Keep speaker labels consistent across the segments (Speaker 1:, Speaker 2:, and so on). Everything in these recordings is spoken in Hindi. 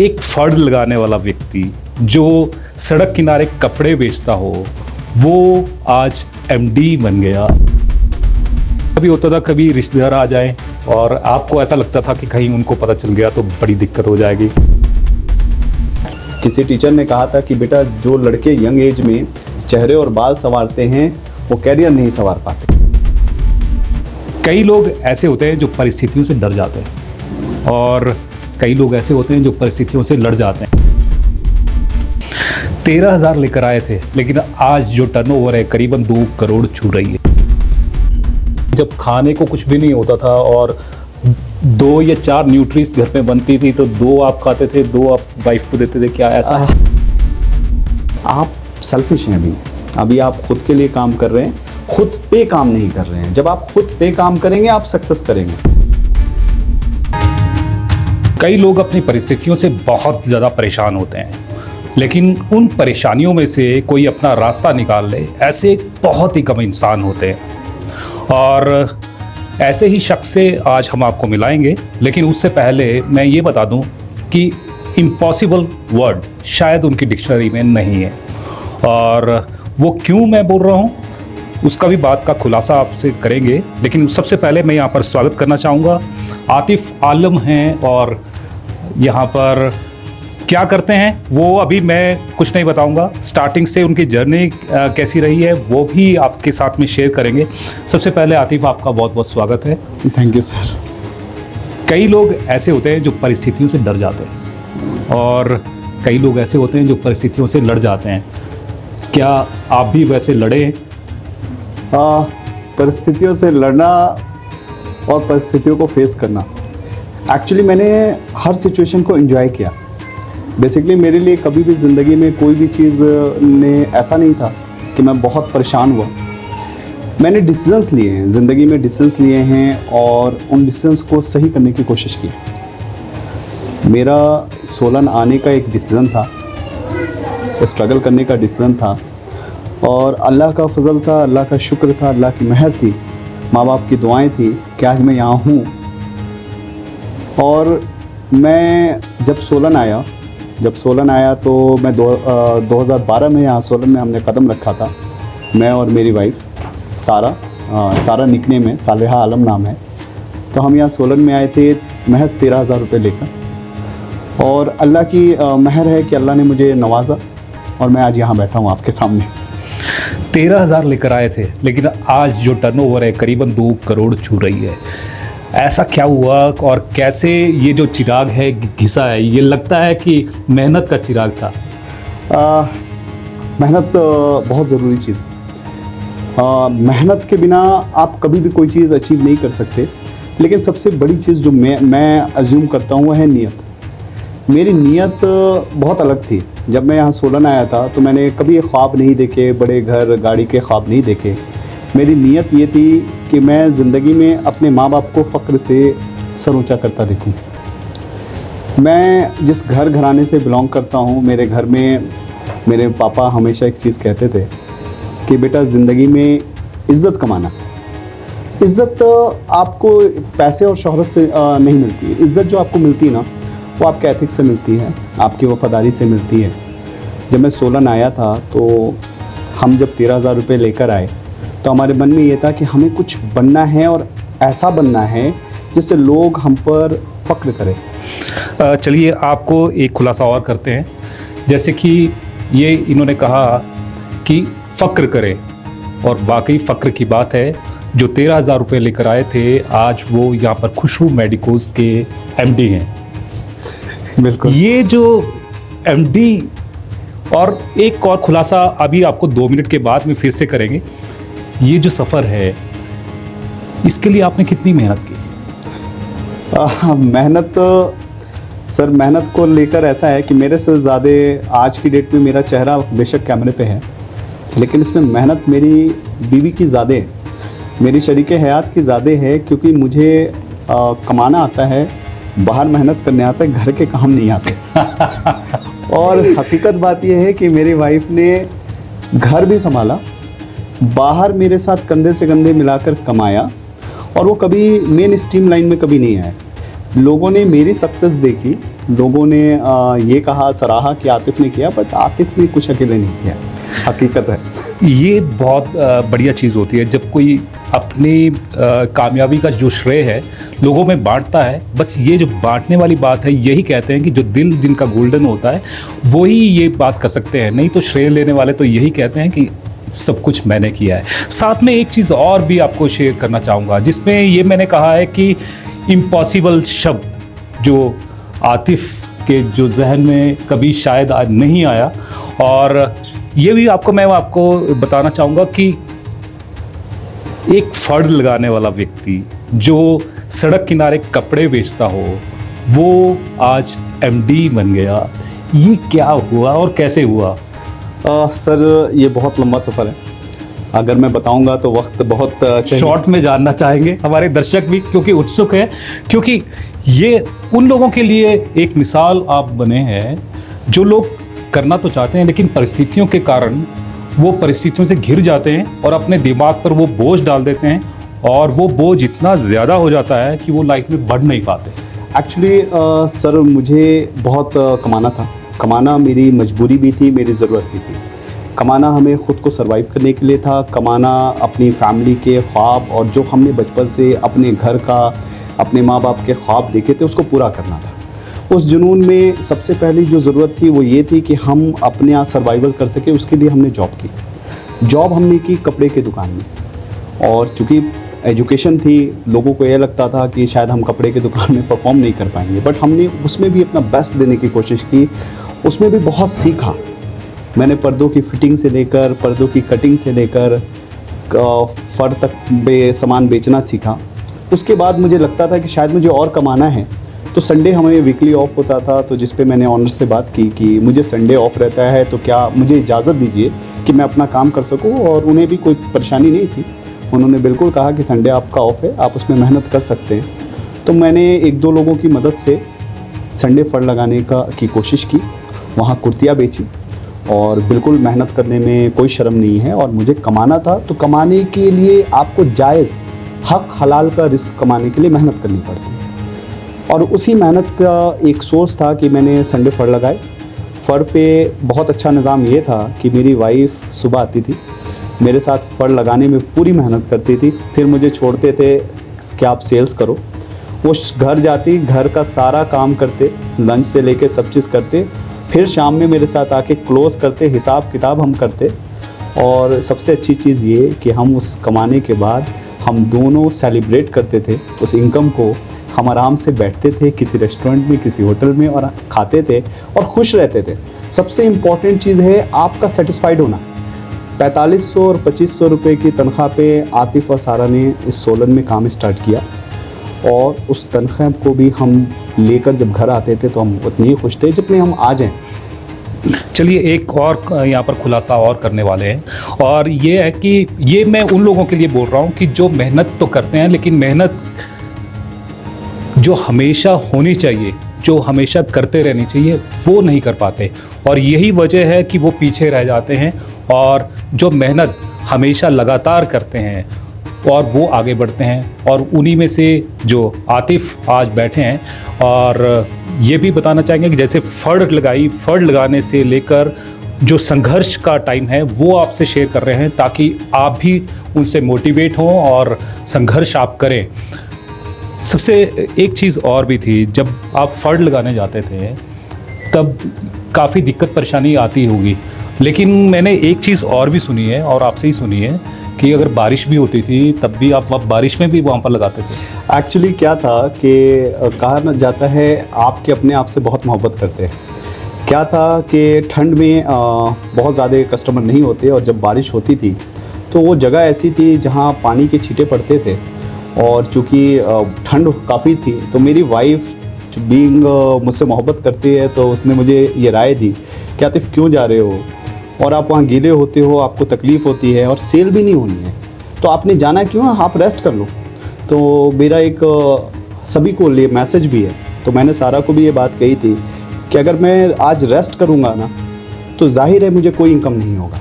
Speaker 1: एक फड़ लगाने वाला व्यक्ति जो सड़क किनारे कपड़े बेचता हो वो आज एमडी बन गया। कभी होता था कभी रिश्तेदार आ जाएं और आपको ऐसा लगता था कि कहीं उनको पता चल गया तो बड़ी दिक्कत हो जाएगी।
Speaker 2: किसी टीचर ने कहा था कि बेटा जो लड़के यंग एज में चेहरे और बाल संवारते हैं वो कैरियर नहीं संवार पाते।
Speaker 1: कई लोग ऐसे होते हैं जो परिस्थितियों से डर जाते हैं और कई लोग ऐसे होते हैं जो परिस्थितियों से लड़ जाते हैं। 13,000 लेकर आए थे लेकिन आज जो टर्नओवर है करीबन 2 करोड़ छू रही है। जब खाने को कुछ भी नहीं होता था और 2 या 4 न्यूट्रीज घर में बनती थी तो 2 आप खाते थे, 2 आप वाइफ को देते थे। क्या ऐसा
Speaker 2: आप सेल्फिश हैं? अभी आप खुद के लिए काम कर रहे हैं, खुद पे काम नहीं कर रहे हैं। जब आप खुद पे काम करेंगे आप सक्सेस करेंगे।
Speaker 1: कई लोग अपनी परिस्थितियों से बहुत ज़्यादा परेशान होते हैं लेकिन उन परेशानियों में से कोई अपना रास्ता निकाल ले, ऐसे बहुत ही कम इंसान होते हैं। और ऐसे ही शख्स से आज हम आपको मिलाएंगे, लेकिन उससे पहले मैं ये बता दूं कि इम्पॉसिबल वर्ड शायद उनकी डिक्शनरी में नहीं है। और वो क्यों मैं बोल रहा हूँ उसका भी बात का खुलासा आपसे करेंगे। लेकिन सबसे पहले मैं यहाँ पर स्वागत करना चाहूँगा, आतिफ आलम हैं और यहाँ पर क्या करते हैं वो अभी मैं कुछ नहीं बताऊंगा। स्टार्टिंग से उनकी जर्नी कैसी रही है वो भी आपके साथ में शेयर करेंगे। सबसे पहले आतिफ आपका बहुत बहुत स्वागत है।
Speaker 2: Thank you sir.
Speaker 1: कई लोग ऐसे होते हैं जो परिस्थितियों से डर जाते हैं और कई लोग ऐसे होते हैं जो परिस्थितियों से लड़ जाते हैं। क्या आप भी वैसे लड़े हैं?
Speaker 2: परिस्थितियों से लड़ना और परिस्थितियों को फेस करना, एक्चुअली मैंने हर सिचुएशन को एंजॉय किया। बेसिकली मेरे लिए कभी भी ज़िंदगी में कोई भी चीज़ ने ऐसा नहीं था कि मैं बहुत परेशान हुआ। मैंने डिसीजंस लिए हैं, ज़िंदगी में डिसीजंस लिए हैं और उन डिसीजंस को सही करने की कोशिश की। मेरा सोलन आने का एक डिसीज़न था, स्ट्रगल करने का डिसीज़न था और अल्लाह का फजल था, अल्लाह का शुक्र था, अल्लाह की मेहर थी, माँ बाप की दुआएं थी कि आज मैं यहाँ हूँ। और मैं जब सोलन आया तो मैं 2012 में यहाँ सोलन में हमने कदम रखा था, मैं और मेरी वाइफ सारा निकनेम है, सालेहा आलम नाम है। तो हम यहाँ सोलन में आए थे महज 13,000 रुपये लेकर और अल्लाह की मेहर है कि अल्लाह ने मुझे नवाजा और मैं आज यहाँ बैठा हूँ आपके सामने।
Speaker 1: 13,000 लेकर आए थे लेकिन आज जो टर्नओवर है करीबन 2 करोड़ छू रही है। ऐसा क्या हुआ और कैसे ये जो चिराग है घिसा है? ये लगता है कि मेहनत का चिराग था।
Speaker 2: मेहनत बहुत ज़रूरी चीज़ है। मेहनत के बिना आप कभी भी कोई चीज़ अचीव नहीं कर सकते। लेकिन सबसे बड़ी चीज़ जो मैं अज्यूम करता हूँ वह है नीयत। मेरी नीयत बहुत अलग थी। जब मैं यहाँ सोलन आया था तो मैंने कभी ख्वाब नहीं देखे, बड़े घर गाड़ी के ख्वाब नहीं देखे। मेरी नीयत ये थी कि मैं ज़िंदगी में अपने माँ बाप को फ़ख्र से सर ऊँचा करता देखूँ। मैं जिस घराने से बिलोंग करता हूँ, मेरे घर में मेरे पापा हमेशा एक चीज़ कहते थे कि बेटा ज़िंदगी में इज़्ज़त कमाना। इज़्ज़त आपको पैसे और शोहरत से नहीं मिलती है। इज़्ज़त जो आपको मिलती है ना वो आपके एथिक्स से मिलती है, आपकी वफ़ादारी से मिलती है। जब मैं सोलन आया था तो हम जब 13,000 रुपये लेकर आए तो हमारे मन में ये था कि हमें कुछ बनना है और ऐसा बनना है जिससे लोग हम पर फ़ख्र करें।
Speaker 1: चलिए आपको एक खुलासा और करते हैं। जैसे कि ये इन्होंने कहा कि फ़ख्र करें और वाकई फ़ख्र की बात है। जो 13,000 रुपये लेकर आए थे आज वो यहाँ पर खुशबू मेडिकोज के एमडी हैं।
Speaker 2: बिल्कुल।
Speaker 1: ये जो एमडी और एक और खुलासा अभी आपको 2 मिनट के बाद में फिर से करेंगे। ये जो सफ़र है इसके लिए आपने कितनी मेहनत की?
Speaker 2: मेहनत को लेकर ऐसा है कि मेरे से ज़्यादा आज की डेट में मेरा चेहरा बेशक कैमरे पे है लेकिन इसमें मेहनत मेरी बीवी की ज़्यादा है, मेरी शरीके हयात की ज़्यादा है। क्योंकि मुझे कमाना आता है, बाहर मेहनत करने आता है, घर के काम नहीं आते। और हकीकत बात यह है कि मेरी वाइफ ने घर भी संभाला, बाहर मेरे साथ कंधे से कंधे मिलाकर कमाया और वो कभी मेन स्ट्रीम लाइन में कभी नहीं आए। लोगों ने मेरी सक्सेस देखी, लोगों ने ये कहा, सराहा कि आतिफ ने किया, बट आतिफ ने कुछ अकेले नहीं किया, हकीकत है।
Speaker 1: ये बहुत बढ़िया चीज़ होती है जब कोई अपनी कामयाबी का जो श्रेय है लोगों में बांटता है। बस ये जो बांटने वाली बात है, यही कहते हैं कि जो दिल जिनका गोल्डन होता है वही ये बात कर सकते हैं, नहीं तो श्रेय लेने वाले तो यही कहते हैं कि सब कुछ मैंने किया है। साथ में एक चीज़ और भी आपको शेयर करना चाहूँगा, जिसमें ये मैंने कहा है कि इम्पॉसिबल शब्द जो आतिफ के जो जहन में कभी शायद आज नहीं आया, और ये भी मैं आपको बताना चाहूँगा कि एक फड़ लगाने वाला व्यक्ति जो सड़क किनारे कपड़े बेचता हो वो आज एमडी बन गया। ये क्या हुआ और कैसे हुआ?
Speaker 2: सर ये बहुत लंबा सफ़र है, अगर मैं बताऊंगा तो वक्त बहुत चाहिए।
Speaker 1: शॉर्ट में जानना चाहेंगे हमारे दर्शक भी, क्योंकि उत्सुक है, क्योंकि ये उन लोगों के लिए एक मिसाल आप बने हैं जो लोग करना तो चाहते हैं लेकिन परिस्थितियों के कारण वो परिस्थितियों से घिर जाते हैं और अपने दिमाग पर वो बोझ डाल देते हैं, और वो बोझ इतना ज़्यादा हो जाता है कि वो लाइफ में बढ़ नहीं पाते।
Speaker 2: एक्चुअली सर मुझे बहुत कमाना था, कमाना मेरी मजबूरी भी थी, मेरी ज़रूरत भी थी। कमाना हमें ख़ुद को सरवाइव करने के लिए था, कमाना अपनी फैमिली के ख्वाब और जो हमने बचपन से अपने घर का, अपने माँ बाप के ख्वाब देखे थे उसको पूरा करना था। उस जुनून में सबसे पहली जो ज़रूरत थी वो ये थी कि हम अपने यहाँ सर्वाइवल कर सके, उसके लिए हमने जॉब की। जॉब हमने की कपड़े की दुकान में, और चूँकि एजुकेशन थी, लोगों को यह लगता था कि शायद हम कपड़े की दुकान में परफॉर्म नहीं कर पाएंगे, बट हमने उसमें भी अपना बेस्ट देने की कोशिश की, उसमें भी बहुत सीखा। मैंने पर्दों की फिटिंग से लेकर, पर्दों की कटिंग से लेकर फर तक सामान बेचना सीखा। उसके बाद मुझे लगता था कि शायद मुझे और कमाना है, तो संडे हमें वीकली ऑफ होता था, तो जिस पे मैंने ऑनर से बात की कि मुझे संडे ऑफ रहता है तो क्या मुझे इजाज़त दीजिए कि मैं अपना काम कर सकूं, और उन्हें भी कोई परेशानी नहीं थी। उन्होंने बिल्कुल कहा कि संडे आपका ऑफ है, आप उसमें मेहनत कर सकते हैं। तो मैंने एक दो लोगों की मदद से संडे फड़ लगाने की कोशिश की, वहाँ कुर्तियाँ बेची, और बिल्कुल मेहनत करने में कोई शर्म नहीं है। और मुझे कमाना था, तो कमाने के लिए आपको जायज़ हक हलाल का रिस्क कमाने के लिए मेहनत करनी पड़ती है, और उसी मेहनत का एक सोर्स था कि मैंने संडे फड़ लगाए। फड़ पे बहुत अच्छा निज़ाम ये था कि मेरी वाइफ सुबह आती थी, मेरे साथ फड़ लगाने में पूरी मेहनत करती थी, फिर मुझे छोड़ते थे कि आप सेल्स करो। वो घर जाती, घर का सारा काम करते, लंच से लेके सब चीज़ करते, फिर शाम में मेरे साथ आके क्लोज़ करते, हिसाब किताब हम करते। और सबसे अच्छी चीज़ ये कि हम उस कमाने के बाद हम दोनों सेलिब्रेट करते थे उस इनकम को। हम आराम से बैठते थे किसी रेस्टोरेंट में, किसी होटल में, और खाते थे और खुश रहते थे। सबसे इम्पॉर्टेंट चीज़ है आपका सेटिस्फाइड होना। 4500 और 2500 रुपये की तनख्वाह पे आतिफ और सारा ने इस सोलन में काम स्टार्ट किया, और उस तनख्वाह को भी हम लेकर जब घर आते थे तो हम उतने ही खुश थे जितने हम आज हैं।
Speaker 1: चलिए एक और यहाँ पर खुलासा और करने वाले हैं, और ये है कि ये मैं उन लोगों के लिए बोल रहा हूँ कि जो मेहनत तो करते हैं लेकिन मेहनत जो हमेशा होनी चाहिए, जो हमेशा करते रहनी चाहिए, वो नहीं कर पाते, और यही वजह है कि वो पीछे रह जाते हैं। और जो मेहनत हमेशा लगातार करते हैं और वो आगे बढ़ते हैं, और उन्हीं में से जो आतिफ आज बैठे हैं। और ये भी बताना चाहेंगे कि जैसे फड़ लगाने से लेकर जो संघर्ष का टाइम है वो आपसे शेयर कर रहे हैं, ताकि आप भी उनसे मोटिवेट हों और संघर्ष आप करें। सबसे एक चीज़ और भी थी, जब आप फड़ लगाने जाते थे तब काफ़ी दिक्कत परेशानी आती होगी, लेकिन मैंने एक चीज़ और भी सुनी है और आपसे ही सुनी है कि अगर बारिश भी होती थी तब भी आप बारिश में भी वहाँ पर लगाते थे।
Speaker 2: एक्चुअली क्या था कि कहा जाता है आपके अपने आप से बहुत मोहब्बत करते हैं। क्या था कि ठंड में बहुत ज़्यादा कस्टमर नहीं होते, और जब बारिश होती थी तो वो जगह ऐसी थी जहाँ पानी के छींटे पड़ते थे, और चूँकि ठंड काफ़ी थी तो मेरी वाइफ बीइंग मुझसे मोहब्बत करती है, तो उसने मुझे ये राय दी कि आतिफ क्यों जा रहे हो, और आप वहाँ गीले होते हो, आपको तकलीफ़ होती है और सेल भी नहीं होनी है, तो आपने जाना क्यों, आप रेस्ट कर लो। तो मेरा एक सभी को लिए मैसेज भी है, तो मैंने सारा को भी ये बात कही थी कि अगर मैं आज रेस्ट करूँगा ना तो जाहिर है मुझे कोई इनकम नहीं होगा,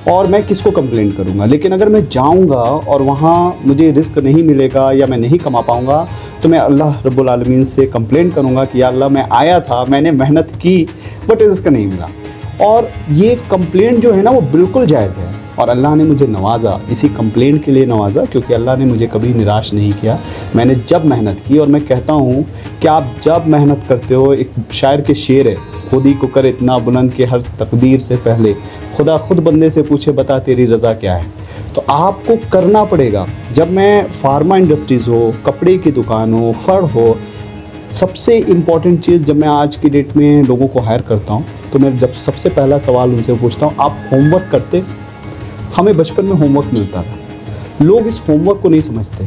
Speaker 2: और मैं किसको कंप्लेंट करूँगा। लेकिन अगर मैं जाऊँगा और वहाँ मुझे रिस्क नहीं मिलेगा या मैं नहीं कमा पाऊँगा, तो मैं अल्लाह रब्बुल आलमीन से कंप्लेंट करूँगा कि या अल्लाह, मैं आया था, मैंने मेहनत की, बट रिस्क नहीं मिला। और ये कंप्लेंट जो है ना, वो बिल्कुल जायज़ है। और अल्लाह ने मुझे नवाजा, इसी कंप्लेंट के लिए नवाजा, क्योंकि अल्लाह ने मुझे कभी निराश नहीं किया। मैंने जब मेहनत की, और मैं कहता हूँ कि आप जब मेहनत करते हो, एक शायर के शेर है, खुद ही को कर इतना बुलंद कि हर तकदीर से पहले खुदा खुद बंदे से पूछे, बता तेरी रज़ा क्या है। तो आपको करना पड़ेगा। जब मैं फार्मा इंडस्ट्रीज़ हो, कपड़े की दुकान हो, फड़ हो, सबसे इम्पॉर्टेंट चीज़, जब मैं आज की डेट में लोगों को हायर करता हूँ, तो मैं जब सबसे पहला सवाल उनसे पूछता हूँ, आप होमवर्क करते? हमें बचपन में होमवर्क मिलता था, लोग इस होमवर्क को नहीं समझते।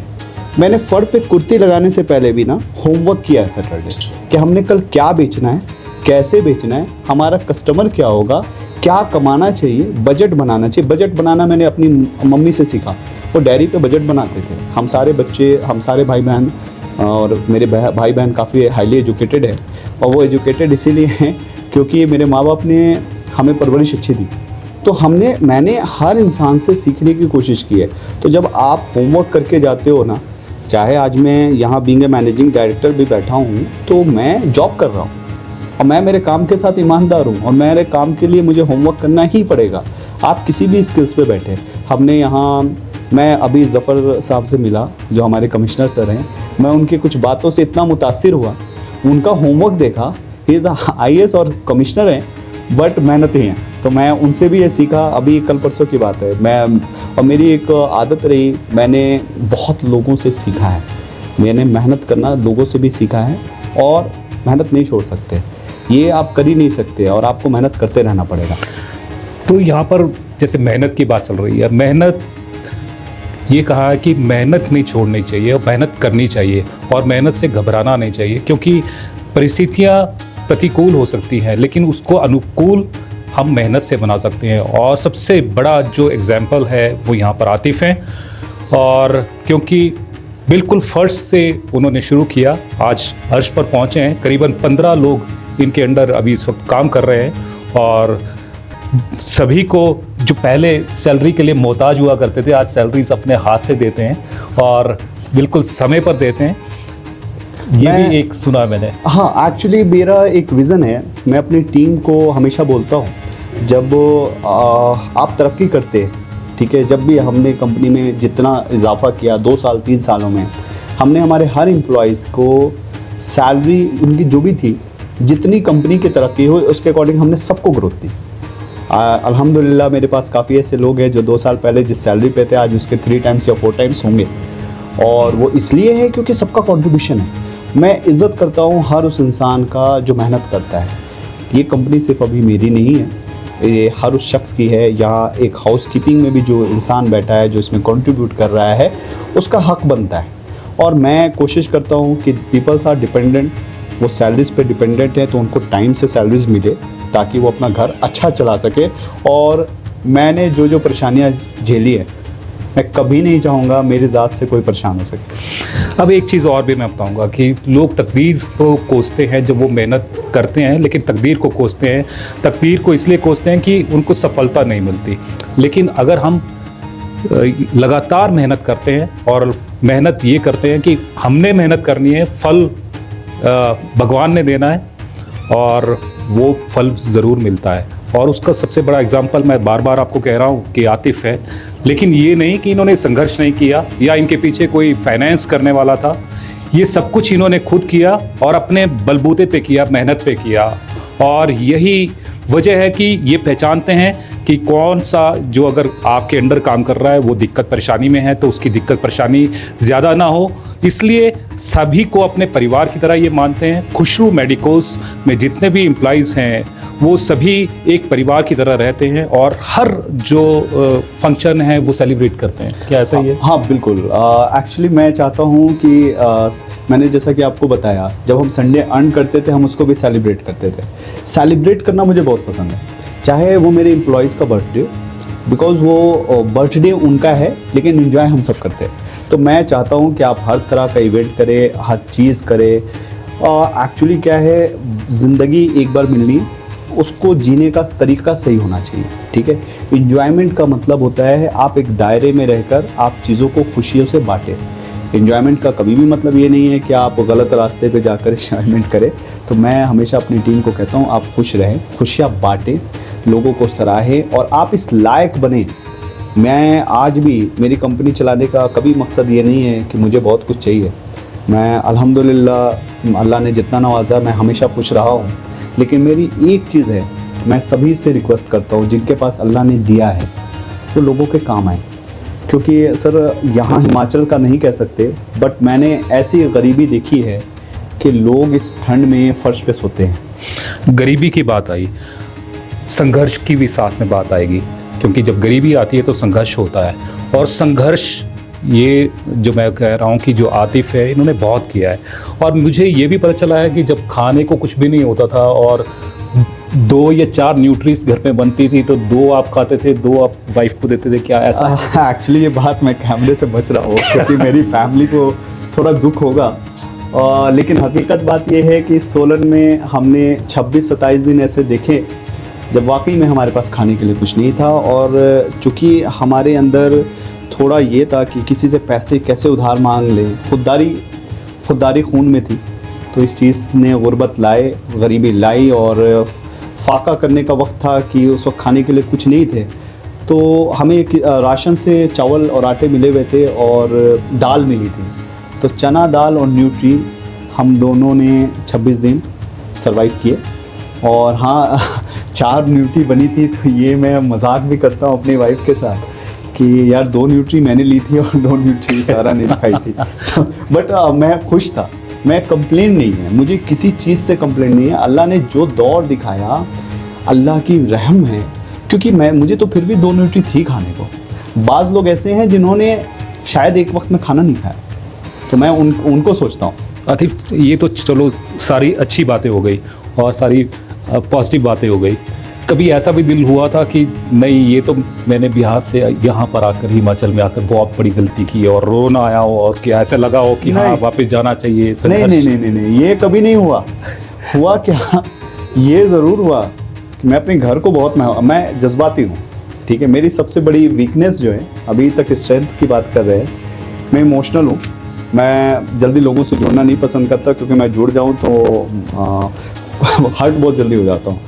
Speaker 2: मैंने फड़ पे कुर्ती लगाने से पहले भी ना होमवर्क किया है सैटरडे, कि हमने कल क्या बेचना है, कैसे बेचना है, हमारा कस्टमर क्या होगा, क्या कमाना चाहिए, बजट बनाना चाहिए। बजट बनाना मैंने अपनी मम्मी से सीखा, वो डायरी पे बजट बनाते थे। हम सारे बच्चे, हम सारे भाई बहन, और मेरे भाई बहन काफ़ी हाईली एजुकेटेड है, और वो एजुकेटेड इसीलिए हैं क्योंकि मेरे माँ बाप ने हमें परवरिश अच्छी दी। तो मैंने हर इंसान से सीखने की कोशिश की है। तो जब आप होमवर्क करके जाते हो ना, चाहे आज मैं यहाँ बीइंग ए मैनेजिंग डायरेक्टर भी बैठा हूँ, तो मैं जॉब कर रहा हूँ, और मैं मेरे काम के साथ ईमानदार हूँ, और मेरे काम के लिए मुझे होमवर्क करना ही पड़ेगा। आप किसी भी स्किल्स पे बैठे, हमने यहाँ, मैं अभी ज़फ़र साहब से मिला, जो हमारे कमिश्नर सर हैं, मैं उनकी कुछ बातों से इतना मुतासिर हुआ, उनका होमवर्क देखा। ही इज़ IAS और कमिश्नर हैं, बट मेहनती हैं। तो मैं उनसे भी ये सीखा। अभी कल परसों की बात है, और मेरी एक आदत रही, मैंने बहुत लोगों से सीखा है। मैंने मेहनत करना लोगों से भी सीखा है, और मेहनत नहीं छोड़ सकते, ये आप कर ही नहीं सकते, और आपको मेहनत करते रहना पड़ेगा।
Speaker 1: तो यहाँ पर जैसे मेहनत की बात चल रही है, मेहनत, ये कहा है कि मेहनत नहीं छोड़नी चाहिए और मेहनत करनी चाहिए, और मेहनत से घबराना नहीं चाहिए, क्योंकि परिस्थितियाँ प्रतिकूल हो सकती हैं, लेकिन उसको अनुकूल हम मेहनत से बना सकते हैं। और सबसे बड़ा जो एग्जाम्पल है वो यहाँ पर आतिफ़ हैं, और क्योंकि बिल्कुल फर्स्ट से उन्होंने शुरू किया, आज अर्श पर पहुँचे हैं। करीबन 15 लोग इनके अंडर अभी इस वक्त काम कर रहे हैं, और सभी को जो पहले सैलरी के लिए मोहताज हुआ करते थे, आज सैलरीज अपने हाथ से देते हैं, और बिल्कुल समय पर देते हैं। ये भी एक सुना मैंने।
Speaker 2: हाँ, एक्चुअली मेरा एक विज़न है। मैं अपनी टीम को हमेशा बोलता हूँ, जब आप तरक्की करते, ठीक है, जब भी हमने कंपनी में जितना इजाफा किया 2 साल 3 सालों में, हमने हमारे हर एम्प्लॉयज़ को सैलरी उनकी जो भी थी, जितनी कंपनी की तरक्की हुई उसके अकॉर्डिंग हमने सबको ग्रोथ दी। अल्हम्दुलिल्लाह मेरे पास काफ़ी ऐसे लोग हैं जो 2 साल पहले जिस सैलरी पे थे, आज उसके 3 टाइम्स या 4 टाइम्स होंगे, और वो इसलिए है क्योंकि सबका कंट्रीब्यूशन है। मैं इज़्ज़त करता हूँ हर उस इंसान का जो मेहनत करता है। ये कंपनी सिर्फ अभी मेरी नहीं है, ये हर उस शख्स की है। यहाँ एक हाउस कीपिंग में भी जो इंसान बैठा है, जो इसमें कंट्रीब्यूट कर रहा है, उसका हक बनता है। और मैं कोशिश करता हूँ कि पीपल्स आर डिपेंडेंट, वो सैलरीज़ पे डिपेंडेंट है, तो उनको टाइम से सैलरीज़ मिले, ताकि वो अपना घर अच्छा चला सके। और मैंने जो परेशानियाँ झेली है, मैं कभी नहीं चाहूँगा मेरी ज़ात से कोई परेशान हो सके।
Speaker 1: अब एक चीज़ और भी मैं बताऊंगा कि लोग तकदीर को कोसते हैं जब वो मेहनत करते हैं, लेकिन तकदीर को कोसते हैं। तकदीर को इसलिए कोसते हैं कि उनको सफलता नहीं मिलती। लेकिन अगर हम लगातार मेहनत करते हैं, और मेहनत ये करते हैं कि हमने मेहनत करनी है, फल भगवान ने देना है, और वो फल ज़रूर मिलता है। और उसका सबसे बड़ा एग्जाम्पल मैं बार बार आपको कह रहा हूँ कि आतिफ़ है। लेकिन ये नहीं कि इन्होंने संघर्ष नहीं किया, या इनके पीछे कोई फाइनेंस करने वाला था। ये सब कुछ इन्होंने खुद किया, और अपने बलबूते पे किया, मेहनत पे किया। और यही वजह है कि ये पहचानते हैं कि कौन सा जो अगर आपके अंडर काम कर रहा है वो दिक्कत परेशानी में है, तो उसकी दिक्कत परेशानी ज़्यादा ना हो। इसलिए सभी को अपने परिवार की तरह ये मानते हैं। खुशरू मेडिकोस में जितने भी एम्प्लॉइज़ हैं, वो सभी एक परिवार की तरह रहते हैं, और हर जो फंक्शन है वो सेलिब्रेट करते हैं। क्या ऐसा ही है?
Speaker 2: हाँ बिल्कुल। एक्चुअली मैं चाहता हूँ कि मैंने जैसा कि आपको बताया, जब हम संडे अर्न करते थे, हम उसको भी सेलिब्रेट करते थे। सेलिब्रेट करना मुझे बहुत पसंद है, चाहे वो मेरे एम्प्लॉयज़ का बर्थडे, बिकॉज़ वो बर्थडे उनका है, लेकिन एंजॉय हम सब करते हैं। तो मैं चाहता हूँ कि आप हर तरह का इवेंट करें, हर चीज़ करें। एक्चुअली क्या है, ज़िंदगी एक बार मिलनी, उसको जीने का तरीका सही होना चाहिए, ठीक है। इंजॉयमेंट का मतलब होता है आप एक दायरे में रहकर आप चीज़ों को खुशियों से बांटें। इंजॉयमेंट का कभी भी मतलब ये नहीं है कि आप गलत रास्ते पे जाकर इंजॉयमेंट करें। तो मैं हमेशा अपनी टीम को कहता हूँ आप खुश रहें, खुशियाँ बांटें, लोगों को सराहें और आप इस लायक बने। मैं आज भी मेरी कंपनी चलाने का कभी मकसद ये नहीं है कि मुझे बहुत कुछ चाहिए। मैं अल्हम्दुलिल्लाह अल्लाह ने जितना नवाजा मैं हमेशा खुश रहा हूँ। लेकिन मेरी एक चीज़ है, मैं सभी से रिक्वेस्ट करता हूँ जिनके पास अल्लाह ने दिया है वो लोगों के काम आए। क्योंकि सर यहाँ हिमाचल का नहीं कह सकते, बट मैंने ऐसी गरीबी देखी है कि लोग इस ठंड में फर्श पे सोते हैं।
Speaker 1: गरीबी की बात आई, संघर्ष की भी साथ में बात आएगी, क्योंकि जब गरीबी आती है तो संघर्ष होता है। और संघर्ष ये जो मैं कह रहा हूँ कि जो आतिफ है इन्होंने बहुत किया है। और मुझे ये भी पता चला है कि जब खाने को कुछ भी नहीं होता था और 2 या 4 न्यूट्रीज घर में बनती थी तो 2 आप खाते थे, 2 आप वाइफ को देते थे, क्या ऐसा?
Speaker 2: एक्चुअली ये बात मैं कैमरे से बच रहा हूँ क्योंकि मेरी फैमिली को थोड़ा दुख होगा। लेकिन हकीकत बात ये है कि सोलन में हमने 26-27 दिन ऐसे देखे जब वाकई में हमारे पास खाने के लिए कुछ नहीं था। और चूँकि हमारे अंदर थोड़ा ये था कि किसी से पैसे कैसे उधार मांग लें, खुददारी खून में थी। तो इस चीज़ ने गुर्बत लाए, गरीबी लाई और फाका करने का वक्त था कि उस वक्त खाने के लिए कुछ नहीं थे। तो हमें राशन से चावल और आटे मिले हुए थे और दाल मिली थी। तो चना दाल और न्यूट्री हम दोनों ने 26 दिन सरवाइव किए। और हाँ 4 न्यूट्री बनी थी। तो ये मैं मजाक भी करता हूँ अपनी वाइफ के साथ कि यार 2 न्यूट्री मैंने ली थी और 2 न्यूट्री सारा ने खाई थी। बट मैं खुश था, मैं कंप्लेन नहीं है, मुझे किसी चीज़ से कंप्लेन नहीं है। अल्लाह ने जो दौर दिखाया अल्लाह की रहम है। क्योंकि मुझे तो फिर भी 2 न्यूट्री थी खाने को। बाज़ लोग ऐसे हैं जिन्होंने शायद एक वक्त में खाना नहीं खाया, तो मैं उनको सोचता हूँ।
Speaker 1: आतिफ, ये तो चलो सारी अच्छी बातें हो गई और सारी पॉजिटिव बातें हो गई। कभी ऐसा भी दिल हुआ था कि नहीं ये तो मैंने बिहार से यहाँ पर आकर हिमाचल में आकर बहुत बड़ी गलती की और रोना आया हो और क्या ऐसा लगा हो कि हाँ वापस जाना चाहिए?
Speaker 2: नहीं, ये कभी नहीं हुआ। हुआ क्या, ये ज़रूर हुआ कि मैं अपने घर को बहुत मैं जज्बाती हूँ, ठीक है। मेरी सबसे बड़ी वीकनेस जो है, अभी तक स्ट्रेंथ की बात कर रहे हैं, मैं इमोशनल हूँ। मैं जल्दी लोगों से जुड़ना नहीं पसंद करता क्योंकि मैं जुड़ जाऊँ तो हर्ट बहुत जल्दी हो जाता हूँ।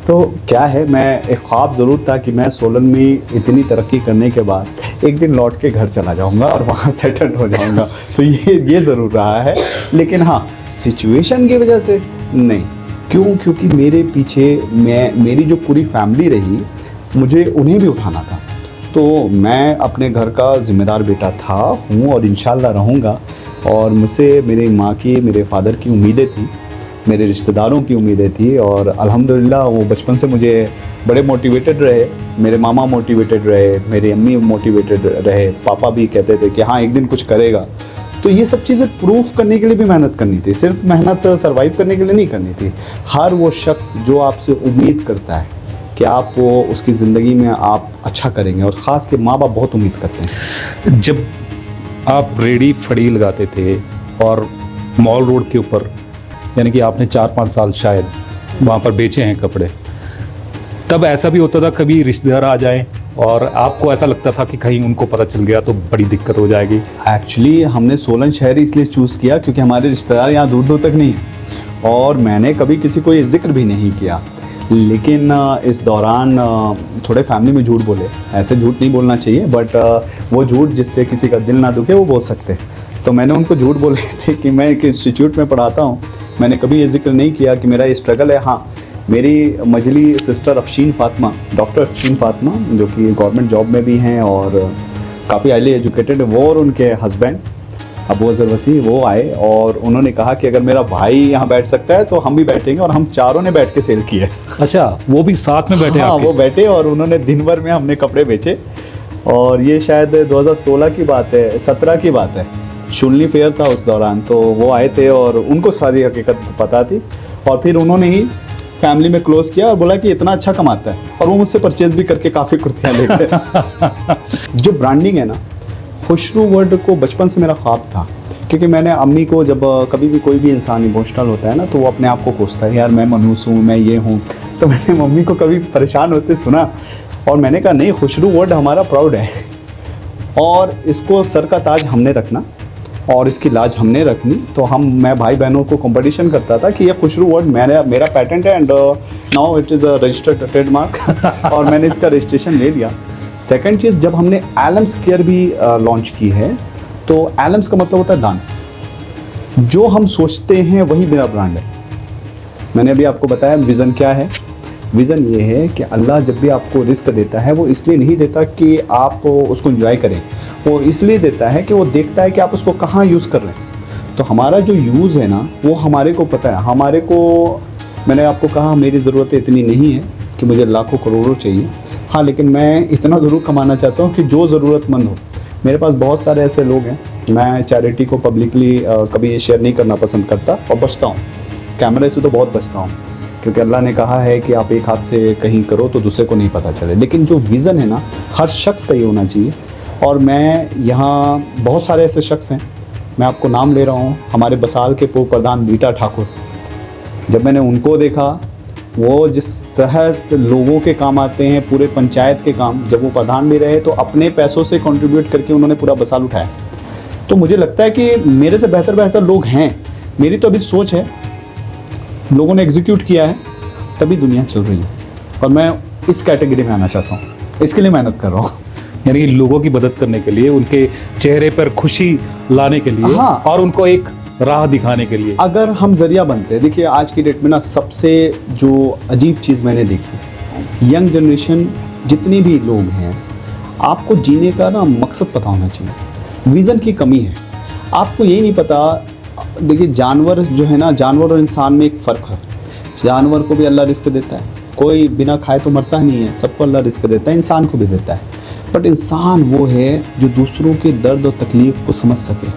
Speaker 2: तो क्या है, मैं एक ख्वाब ज़रूर था कि मैं सोलन में इतनी तरक्की करने के बाद एक दिन लौट के घर चला जाऊंगा और वहाँ सेटल हो जाऊंगा। तो ये ज़रूर रहा है। लेकिन हाँ, सिचुएशन की वजह से नहीं। क्यों? क्योंकि मेरे पीछे मेरी जो पूरी फैमिली रही, मुझे उन्हें भी उठाना था। तो मैं अपने घर का ज़िम्मेदार बेटा हूँ और इंशाल्लाह रहूँगा। और मुझसे मेरी माँ की, मेरे फादर की उम्मीदें थी, मेरे रिश्तेदारों की उम्मीदें थी। और अल्हम्दुलिल्लाह वो बचपन से मुझे बड़े मोटिवेटेड रहे। मेरे मामा मोटिवेटेड रहे, मेरी अम्मी मोटिवेटेड रहे, पापा भी कहते थे कि हाँ एक दिन कुछ करेगा। तो ये सब चीज़ें प्रूफ करने के लिए भी मेहनत करनी थी, सिर्फ मेहनत सर्वाइव करने के लिए नहीं करनी थी। हर वो शख्स जो आपसे उम्मीद करता है कि आप वो उसकी ज़िंदगी में आप अच्छा करेंगे, और ख़ास के माँ बाप बहुत उम्मीद करते हैं।
Speaker 1: जब आप रेडी फड़ी लगाते थे और मॉल रोड के ऊपर, यानी कि आपने 4-5 साल शायद वहाँ पर बेचे हैं कपड़े, तब ऐसा भी होता था कभी रिश्तेदार आ जाएं और आपको ऐसा लगता था कि कहीं उनको पता चल गया तो बड़ी दिक्कत हो जाएगी?
Speaker 2: एक्चुअली हमने सोलन शहर इसलिए चूज़ किया क्योंकि हमारे रिश्तेदार यहाँ दूर दूर तक नहीं हैं और मैंने कभी किसी को ये जिक्र भी नहीं किया। लेकिन इस दौरान थोड़े फैमिली में झूठ बोले। ऐसे झूठ नहीं बोलना चाहिए, बट वो झूठ जिससे किसी का दिल ना दुखे वो बोल सकते। तो मैंने उनको झूठ बोले थे कि मैं एक इंस्टीट्यूट में पढ़ाता हूँ। मैंने कभी ये जिक्र नहीं किया कि मेरा ये स्ट्रगल है। हाँ, मेरी मजली सिस्टर अफशीन फ़ातिमा, डॉक्टर अफशीन फ़ातिमा, जो कि गवर्नमेंट जॉब में भी हैं और काफ़ी हाईली एजुकेटेड है, वो और उनके हस्बैंड अबू अज़हर वसी, वो आए और उन्होंने कहा कि अगर मेरा भाई यहाँ बैठ सकता है तो हम भी बैठेंगे। और हम चारों ने बैठ के सेल किए।
Speaker 1: अच्छा, वो भी साथ में बैठे?
Speaker 2: हाँ, वो बैठे और उन्होंने दिन भर में हमने कपड़े बेचे। और ये शायद 2016 की बात है, 17 की बात है, शुनली फेयर था उस दौरान। तो वो आए थे और उनको सारी हकीकत पता थी और फिर उन्होंने ही फैमिली में क्लोज किया और बोला कि इतना अच्छा कमाता है। और वो मुझसे परचेज भी करके काफ़ी कुर्तियाँ ले गए। जो ब्रांडिंग है ना, खुशरू वर्ड को बचपन से मेरा ख्वाब था। क्योंकि मैंने अम्मी को, जब कभी भी कोई भी इंसान इमोशनल होता है ना, तो वो अपने आप को कोसता है, यार मैं मनहूस हूँ, मैं ये हूँ। तो मैंने मम्मी को कभी परेशान होते सुना और मैंने कहा नहीं, खुशरू वर्ड हमारा प्राउड है और इसको सर का ताज हमने रखना और इसकी लाज हमने रखनी। तो मैं भाई बहनों को कंपटीशन करता था कि ये खुशरू वर्ड मेरा पैटेंट है and now it is a registered trademark और मैंने इसका रजिस्ट्रेशन ले लिया। सेकंड चीज़, जब हमने एलम्स केयर भी लॉन्च की है, तो एलम्स का मतलब होता है दान। जो हम सोचते हैं वही मेरा ब्रांड है। मैंने अभी आपको बताया विज़न क्या है। विज़न ये है कि अल्लाह जब भी आपको रिस्क देता है वो इसलिए नहीं देता कि आप उसको एंजॉय करें, वो इसलिए देता है कि वो देखता है कि आप उसको कहाँ यूज़ कर रहे हैं। तो हमारा जो यूज़ है ना, वो हमारे को पता है। हमारे को, मैंने आपको कहा मेरी ज़रूरतें इतनी नहीं है कि मुझे लाखों करोड़ों चाहिए, हाँ, लेकिन मैं इतना ज़रूर कमाना चाहता हूँ कि जो ज़रूरतमंद हो। मेरे पास बहुत सारे ऐसे लोग हैं, मैं चैरिटी को पब्लिकली कभी शेयर नहीं करना पसंद करता और बचता हूँ, कैमरे से तो बहुत बचता हूँ, क्योंकि अल्लाह ने कहा है कि आप एक हाथ से कहीं करो तो दूसरे को नहीं पता चले। लेकिन जो विज़न है ना, हर शख्स का ये होना चाहिए। और मैं यहाँ बहुत सारे ऐसे शख्स हैं, मैं आपको नाम ले रहा हूँ। हमारे बसाल के पूर्व प्रधान बीटा ठाकुर, जब मैंने उनको देखा, वो जिस तरह लोगों के काम आते हैं, पूरे पंचायत के काम, जब वो प्रधान भी रहे तो अपने पैसों से कंट्रीब्यूट करके उन्होंने पूरा बसाल उठाया। तो मुझे लगता है कि मेरे से बेहतर लोग हैं। मेरी तो अभी सोच है, लोगों ने एग्जीक्यूट किया है तभी दुनिया चल रही है, और मैं इस कैटेगरी में आना चाहता हूँ, इसके लिए मेहनत कर रहा हूँ।
Speaker 1: यानी कि लोगों की मदद करने के लिए, उनके चेहरे पर खुशी लाने के लिए,
Speaker 2: हाँ,
Speaker 1: और उनको एक राह दिखाने के लिए।
Speaker 2: अगर हम जरिया बनते हैं, देखिए आज की डेट में ना सबसे जो अजीब चीज़ मैंने देखी, यंग जनरेशन जितनी भी लोग हैं, आपको जीने का ना मकसद पता होना चाहिए। विज़न की कमी है, आपको यही नहीं पता। देखिए जानवर जो है ना, जानवर और इंसान में एक फ़र्क है। जानवर को भी अल्लाह रिस्क देता है, कोई बिना खाए तो मरता नहीं है, सबको अल्लाह रिस्क देता है, इंसान को भी देता है। बट इंसान वो है जो दूसरों के दर्द और तकलीफ़ को समझ सके,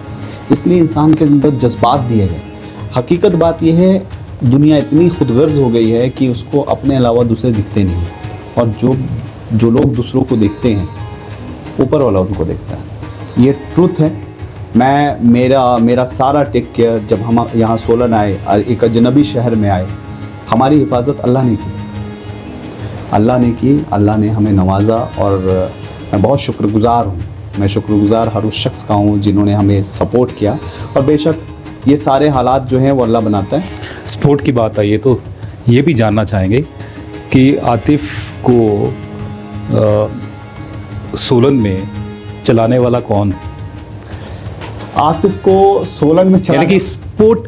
Speaker 2: इसलिए इंसान के अंदर जज्बात दिए गए। हकीकत बात यह है, दुनिया इतनी खुदगर्ज हो गई है कि उसको अपने अलावा दूसरे दिखते नहीं हैं, और जो लोग दूसरों को देखते हैं, ऊपर वाला उनको देखता है। ये ट्रुथ है। मेरा सारा टेक केयर, जब हम यहाँ सोलन आए, एक अजनबी शहर में आए, हमारी हिफाजत अल्लाह ने की, अल्लाह ने हमें नवाजा, और मैं बहुत शुक्रगुज़ार हूँ। मैं शुक्रगुज़ार हर उस शख्स का हूँ जिन्होंने हमें सपोर्ट किया, और बेशक ये सारे हालात जो हैं वो अल्लाह बनाता है।
Speaker 1: सपोर्ट की बात आई है तो ये भी जानना चाहेंगे कि आतिफ को सोलन में चलाने वाला कौन?
Speaker 2: आतिफ को सोलन में
Speaker 1: यानी कि स्पोर्ट,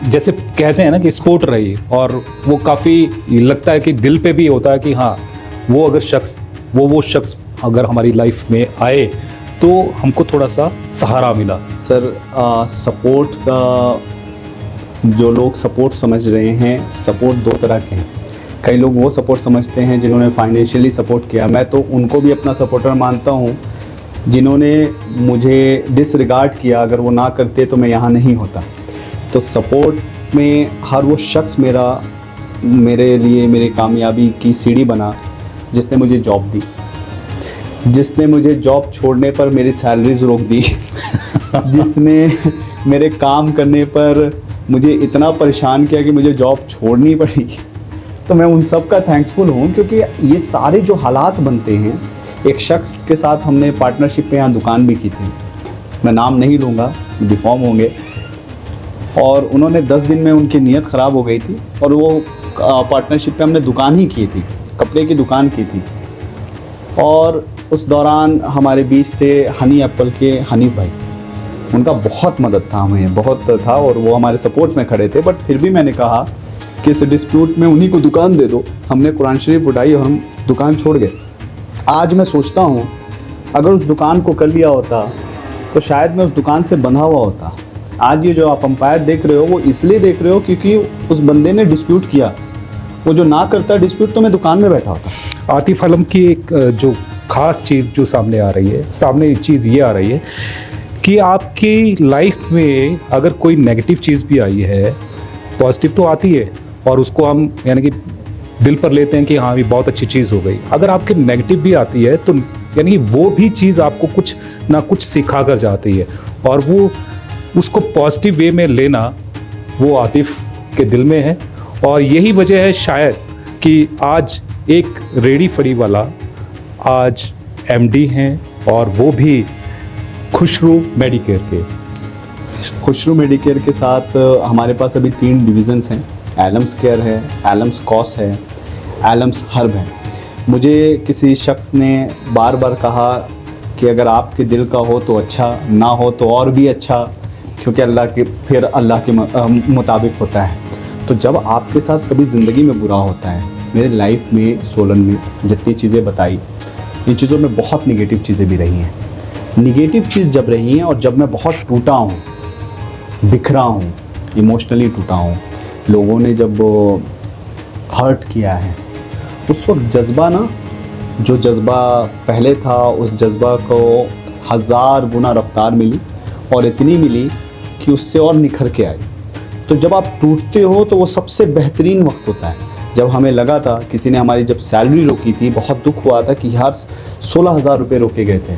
Speaker 1: जैसे कहते हैं ना कि स्पोर्ट रही, और वो काफ़ी लगता है कि दिल पे भी होता है कि हाँ, वो अगर शख्स वो शख्स अगर हमारी लाइफ में आए तो हमको थोड़ा सा सहारा मिला।
Speaker 2: सर, सपोर्ट का, जो लोग सपोर्ट समझ रहे हैं, सपोर्ट दो तरह के हैं। कई लोग वो सपोर्ट समझते हैं जिन्होंने फाइनेंशियली सपोर्ट किया, मैं तो उनको भी अपना सपोर्टर मानता हूँ। जिन्होंने मुझे डिसरिगार्ड किया, अगर वो ना करते तो मैं यहाँ नहीं होता। तो सपोर्ट में हर वो शख्स मेरे लिए मेरी कामयाबी की सीढ़ी बना, जिसने मुझे जॉब दी, जिसने मुझे जॉब छोड़ने पर मेरी सैलरीज रोक दी जिसने मेरे काम करने पर मुझे इतना परेशान किया कि मुझे जॉब छोड़नी पड़ी। तो मैं उन सब का थैंक्सफुल हूँ, क्योंकि ये सारे जो हालात बनते हैं, एक शख्स के साथ हमने पार्टनरशिप पे यहाँ दुकान भी की थी, मैं नाम नहीं लूँगा, डिफॉर्म होंगे, और उन्होंने 10 दिन में उनकी नीयत ख़राब हो गई थी, और वो पार्टनरशिप पे हमने दुकान ही की थी, कपड़े की दुकान की थी। और उस दौरान हमारे बीच थे हनी एप्पल के हनीफ भाई, उनका बहुत मदद था, हमें बहुत था, और वो हमारे सपोर्ट में खड़े थे। बट फिर भी मैंने कहा कि इस डिस्प्यूट में उन्हीं को दुकान दे दो। हमने कुरान शरीफ उठाई और हम दुकान छोड़ गए। आज मैं सोचता हूँ, अगर उस दुकान को कर लिया होता तो शायद मैं उस दुकान से बंधा हुआ होता। आज ये जो आप अंपायर देख रहे हो, वो इसलिए देख रहे हो क्योंकि उस बंदे ने डिस्प्यूट किया। वो जो ना करता डिस्प्यूट तो मैं दुकान में बैठा होता।
Speaker 1: आतिफ अलम की एक जो ख़ास चीज़ जो सामने आ रही है, सामने चीज़ ये आ रही है कि आपकी लाइफ में अगर कोई नेगेटिव चीज़ भी आई है, पॉजिटिव तो आती है, और उसको हम यानी कि दिल पर लेते हैं कि हाँ ये बहुत अच्छी चीज़ हो गई। अगर आपके नेगेटिव भी आती है तो यानी वो भी चीज़ आपको कुछ ना कुछ सिखा कर जाती है, और वो उसको पॉजिटिव वे में लेना वो आतिफ के दिल में है। और यही वजह है शायद कि आज एक रेडी फड़ी वाला आज एमडी हैं और वो भी खुशरू मेडिकेयर के।
Speaker 2: खुशरू मेडिकेयर के साथ हमारे पास अभी 3 डिविज़न्स हैं। एलम्स केयर है, एलम्स कॉस है, एलम्स हर्ब है। मुझे किसी शख्स ने बार बार कहा कि अगर आपके दिल का हो तो अच्छा, ना हो तो और भी अच्छा, क्योंकि अल्लाह के मुताबिक होता है। तो जब आपके साथ कभी ज़िंदगी में बुरा होता है, मेरे लाइफ में सोलन में जितनी चीज़ें बताई, इन चीज़ों में बहुत निगेटिव चीज़ें भी रही हैं। निगेटिव चीज़ जब रही हैं और जब मैं बहुत टूटा हूँ, बिखरा हूँ, इमोशनली टूटा हूँ, लोगों ने जब हर्ट किया है, उस वक्त जज्बा ना, जो जज्बा पहले था उस जज्बा को 1000 गुना रफ्तार मिली और इतनी मिली कि उससे और निखर के आई। तो जब आप टूटते हो तो वो सबसे बेहतरीन वक्त होता है। जब हमें लगा था, किसी ने हमारी जब सैलरी रोकी थी, बहुत दुख हुआ था कि यार 16,000 रुपये रोके गए थे।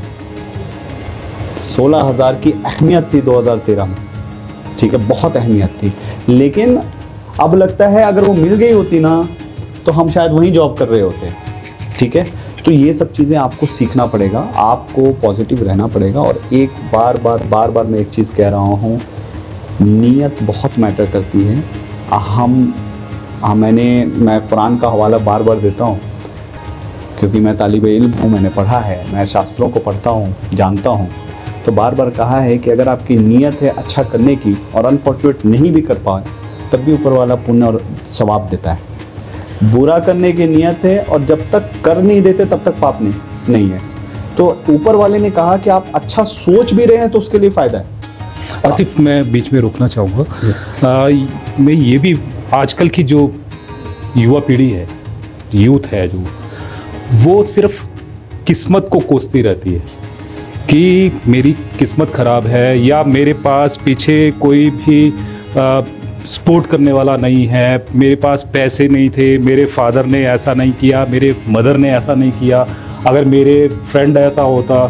Speaker 2: 16,000 की अहमियत थी 2013 में, ठीक है, बहुत अहमियत थी। लेकिन अब लगता है अगर वो मिल गई होती ना तो हम शायद वहीं जॉब कर रहे होते, ठीक है। तो ये सब चीज़ें आपको सीखना पड़ेगा, आपको पॉजिटिव रहना पड़ेगा। और एक बार बार मैं एक चीज़ कह रहा हूँ, नीयत बहुत मैटर करती है। मैं कुरान का हवाला बार बार देता हूँ क्योंकि मैं तालिब इल्म हूँ, मैंने पढ़ा है, मैं शास्त्रों को पढ़ता हूँ, जानता हूँ। तो बार बार कहा है कि अगर आपकी नीयत है अच्छा करने की और अनफॉर्चुनेट नहीं भी कर पाए, तब भी ऊपर वाला पुण्य और सवाब देता है। बुरा करने की नीयत है और जब तक कर नहीं देते तब तक पाप नहीं है। तो ऊपर वाले ने कहा कि आप अच्छा सोच भी रहे हैं तो उसके लिए फ़ायदा है।
Speaker 1: आतिफ, मैं बीच में रोकना चाहूँगा। मैं ये भी, आजकल की जो युवा पीढ़ी है, यूथ है जो, वो सिर्फ किस्मत को कोसती रहती है कि मेरी किस्मत ख़राब है या मेरे पास पीछे कोई भी सपोर्ट करने वाला नहीं है, मेरे पास पैसे नहीं थे, मेरे फादर ने ऐसा नहीं किया, मेरे मदर ने ऐसा नहीं किया, अगर मेरे फ्रेंड ऐसा होता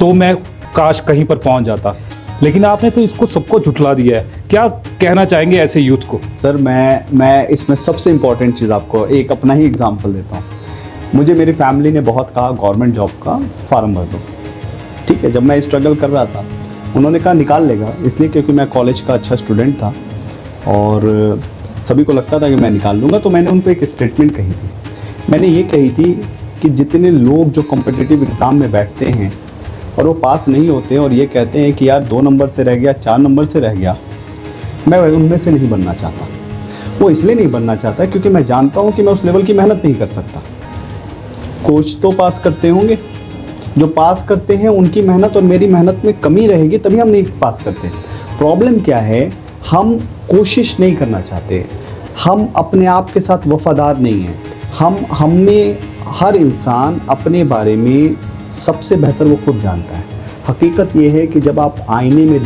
Speaker 1: तो मैं काश कहीं पर पहुंच जाता। लेकिन आपने तो इसको सबको झुठला दिया है। क्या कहना चाहेंगे ऐसे यूथ को?
Speaker 2: सर मैं इसमें सबसे इम्पॉर्टेंट चीज़ आपको एक अपना ही एग्जांपल देता हूँ। मुझे मेरी फैमिली ने बहुत कहा गवर्नमेंट जॉब का फॉर्म भर दो, ठीक है। जब मैं स्ट्रगल कर रहा था, उन्होंने कहा निकाल लेगा, इसलिए क्योंकि मैं कॉलेज का अच्छा स्टूडेंट था और सभी को लगता था कि मैं निकाल लूँगा। तो मैंने उन पर एक स्टेटमेंट कही थी। मैंने ये कही थी कि जितने लोग जो कॉम्पिटिटिव एग्ज़ाम में बैठते हैं और वो पास नहीं होते और ये कहते हैं कि यार 2 नंबर से रह गया, 4 नंबर से रह गया, मैं उनमें से नहीं बनना चाहता। वो इसलिए नहीं बनना चाहता क्योंकि मैं जानता हूँ कि मैं उस लेवल की मेहनत नहीं कर सकता। कोच तो पास करते होंगे, जो पास करते हैं उनकी मेहनत और मेरी मेहनत में कमी रहेगी, तभी हम नहीं पास करते। प्रॉब्लम क्या है, हम कोशिश नहीं करना चाहते, हम अपने आप के साथ वफादार नहीं हैं। हमें हर इंसान अपने बारे में सबसे बेहतर वो खुद जानता है। हकीकत ये है कि जब आप आईने में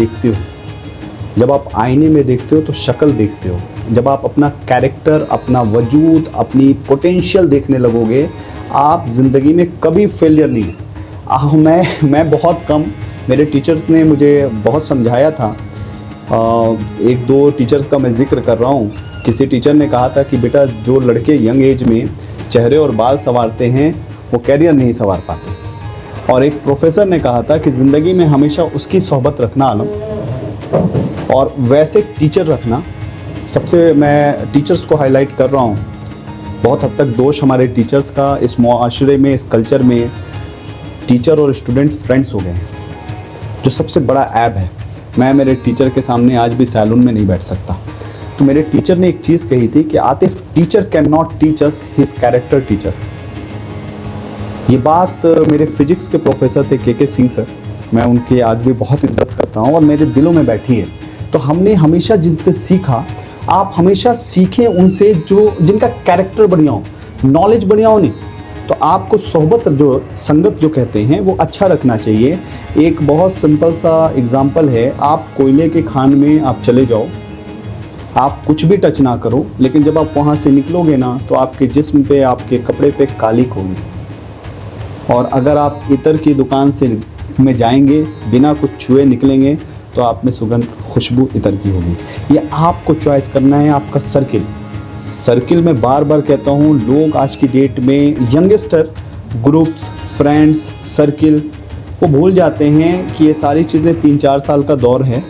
Speaker 2: देखते हो तो शक्ल देखते हो। जब आप अपना कैरेक्टर, अपना वजूद, अपनी पोटेंशियल देखने लगोगे, आप ज़िंदगी में कभी फेलियर नहीं है। मैं बहुत कम, मेरे टीचर्स ने मुझे बहुत समझाया था। 1-2 टीचर्स का मैं जिक्र कर रहा हूँ। किसी टीचर ने कहा था कि बेटा, जो लड़के यंग एज में चेहरे और बाल संवारते हैं वो कैरियर नहीं संवार पाते। और एक प्रोफेसर ने कहा था कि ज़िंदगी में हमेशा उसकी सोहबत रखना आलम, और वैसे टीचर रखना। सबसे मैं टीचर्स को हाईलाइट कर रहा हूँ। बहुत हद तक दोष हमारे टीचर्स का इस मुआशरे में, इस कल्चर में टीचर और स्टूडेंट फ्रेंड्स हो गए हैं, जो सबसे बड़ा ऐब है। मैं मेरे टीचर के सामने आज भी सैलून में नहीं बैठ सकता। तो मेरे टीचर ने एक चीज़ कही थी कि Atif, teacher can not teach us, his character teachers. ये बात मेरे फिजिक्स के प्रोफेसर थे के सिंह सर, मैं उनकी आज भी बहुत इज्जत करता हूँ और मेरे दिलों में बैठी है। तो हमने हमेशा जिनसे सीखा, आप हमेशा सीखें उनसे जो जिनका कैरेक्टर बढ़िया हो, नॉलेज बढ़िया हो। नहीं तो आपको सोहबत, जो संगत जो कहते हैं, वो अच्छा रखना चाहिए। एक बहुत सिंपल सा एग्जांपल है, आप कोयले के खान में आप चले जाओ, आप कुछ भी टच ना करो, लेकिन जब आप वहाँ से निकलोगे ना तो आपके जिस्म पे, आपके कपड़े पे कालिक होगी। और अगर आप इतर की दुकान से में जाएंगे, बिना कुछ छुए निकलेंगे, तो आप में सुगंध, खुशबू इतर की होगी। ये आपको चॉइस करना है, आपका सर्किल। सर्किल में बार बार कहता हूँ, लोग आज की डेट में यंगस्टर ग्रुप्स, फ्रेंड्स, सर्किल, वो भूल जाते हैं कि ये सारी चीज़ें 3-4 साल का दौर है।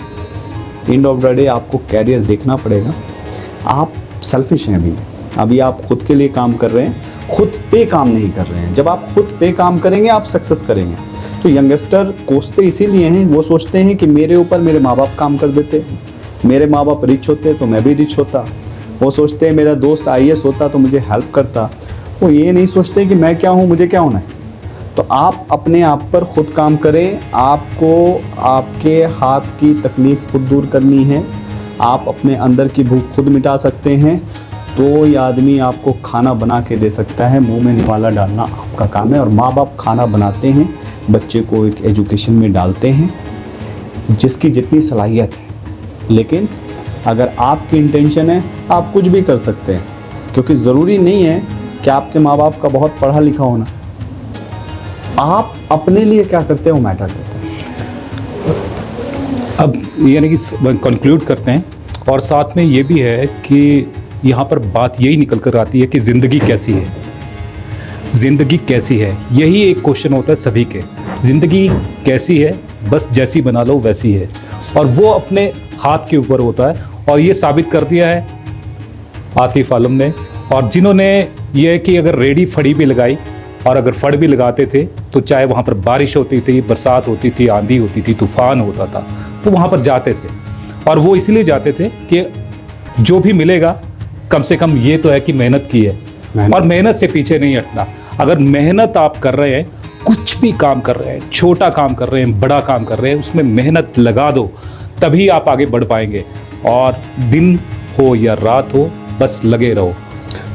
Speaker 2: एंड ऑफ द डे आपको कैरियर देखना पड़ेगा। आप सेल्फिश हैं अभी आप खुद के लिए काम कर रहे हैं, खुद पे काम नहीं कर रहे हैं। जब आप खुद पे काम करेंगे आप सक्सेस करेंगे। तो यंगस्टर कोसते इसीलिए हैं, वो सोचते हैं कि मेरे ऊपर मेरे माँ बाप काम कर देते, मेरे माँ बाप रिच होते तो मैं भी रिच होता। वो सोचते हैं मेरा दोस्त IAS होता तो मुझे हेल्प करता। वो ये नहीं सोचते कि मैं क्या हूँ, मुझे क्या होना है। तो आप अपने आप पर खुद काम करें। आपको आपके हाथ की तकलीफ़ खुद दूर करनी है। आप अपने अंदर की भूख खुद मिटा सकते हैं। तो ये आदमी आपको खाना बना के दे सकता है, मुंह में निवाला डालना आपका काम है। और माँ बाप खाना बनाते हैं, बच्चे को एक एजुकेशन में डालते हैं जिसकी जितनी सलाहियत है। लेकिन अगर आपकी इंटेंशन है, आप कुछ भी कर सकते हैं, क्योंकि ज़रूरी नहीं है कि आपके माँ बाप का बहुत पढ़ा लिखा होना। आप अपने लिए क्या करते हो मैटर करता है।
Speaker 1: अब यानी कि कंक्लूड करते हैं, और साथ में ये भी है कि यहाँ पर बात यही निकल कर आती है कि ज़िंदगी कैसी है, ज़िंदगी कैसी है, यही एक क्वेश्चन होता है सभी के। ज़िंदगी कैसी है, बस जैसी बना लो वैसी है, और वो अपने हाथ के ऊपर होता है। और ये साबित कर दिया है आतिफ आलम ने। और जिन्होंने ये कि अगर रेडी फड़ी भी लगाई और अगर फड़ भी लगाते थे तो चाहे वहाँ पर बारिश होती थी, बरसात होती थी, आंधी होती थी, तूफान होता था, तो वहाँ पर जाते थे। और वो इसलिए जाते थे कि जो भी मिलेगा कम से कम ये तो है कि मेहनत की है, और मेहनत से पीछे नहीं हटना। अगर मेहनत आप कर रहे हैं, कुछ भी काम कर रहे हैं, छोटा काम कर रहे हैं, बड़ा काम कर रहे हैं, उसमें मेहनत लगा दो, तभी आप आगे बढ़ पाएंगे। और दिन हो या रात हो, बस लगे रहो,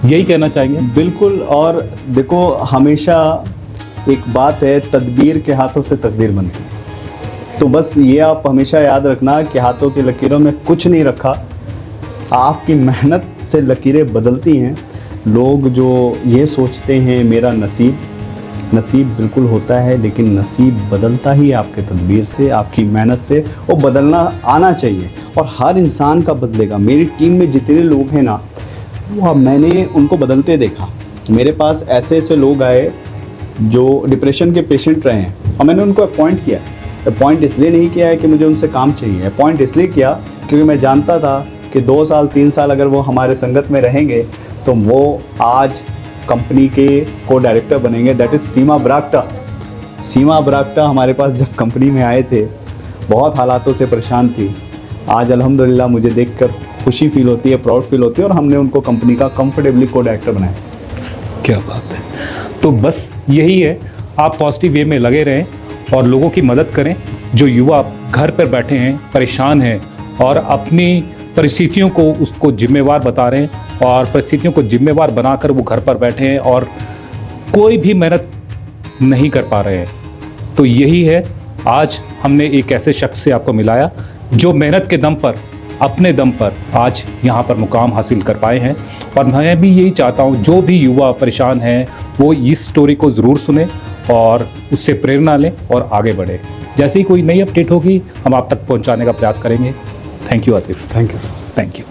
Speaker 1: यही कहना चाहेंगे।
Speaker 2: बिल्कुल। और देखो, हमेशा एक बात है, तदबीर के हाथों से तकदीर बनती है। तो बस ये आप हमेशा याद रखना कि हाथों की लकीरों में कुछ नहीं रखा, आपकी मेहनत से लकीरें बदलती हैं। लोग जो ये सोचते हैं मेरा नसीब बिल्कुल होता है, लेकिन नसीब बदलता ही आपके तदबीर से, आपकी मेहनत से। वो बदलना आना चाहिए, और हर इंसान का बदलेगा। मेरी टीम में जितने लोग हैं ना, वो मैंने उनको बदलते देखा। मेरे पास ऐसे ऐसे लोग आए जो डिप्रेशन के पेशेंट रहे हैं, और मैंने उनको अपॉइंट किया। अपॉइंट इसलिए नहीं किया है कि मुझे उनसे काम चाहिए, अपॉइंट इसलिए किया क्योंकि मैं जानता था कि 2 साल 3 साल अगर वो हमारे संगत में रहेंगे तो वो आज कंपनी के को-डायरेक्टर बनेंगे। दैट इज़ सीमा बरागटा। सीमा बरागटा हमारे पास जब कंपनी में आए थे, बहुत हालातों से परेशान थी। आज अल्हम्दुलिल्लाह मुझे देखकर खुशी फील होती है, प्राउड फील होती है, और हमने उनको कंपनी का कंफर्टेबली को-डायरेक्टर बनाया।
Speaker 1: क्या बात है। तो बस यही है, आप पॉजिटिव वे में लगे रहें और लोगों की मदद करें। जो युवा घर पर बैठे हैं, परेशान हैं, और अपनी परिस्थितियों को उसको जिम्मेवार बता रहे हैं, और परिस्थितियों को जिम्मेवार बनाकर वो घर पर बैठे हैं और कोई भी मेहनत नहीं कर पा रहे हैं। तो यही है, आज हमने एक ऐसे शख्स से आपको मिलाया जो मेहनत के दम पर, अपने दम पर आज यहाँ पर मुकाम हासिल कर पाए हैं। और मैं भी यही चाहता हूँ, जो भी युवा परेशान हैं वो इस स्टोरी को ज़रूर सुने और उससे प्रेरणा लें और आगे बढ़े। जैसे ही कोई नई अपडेट होगी हम आप तक पहुँचाने का प्रयास करेंगे। Thank you Atif.
Speaker 2: Thank you sir.
Speaker 1: Thank you.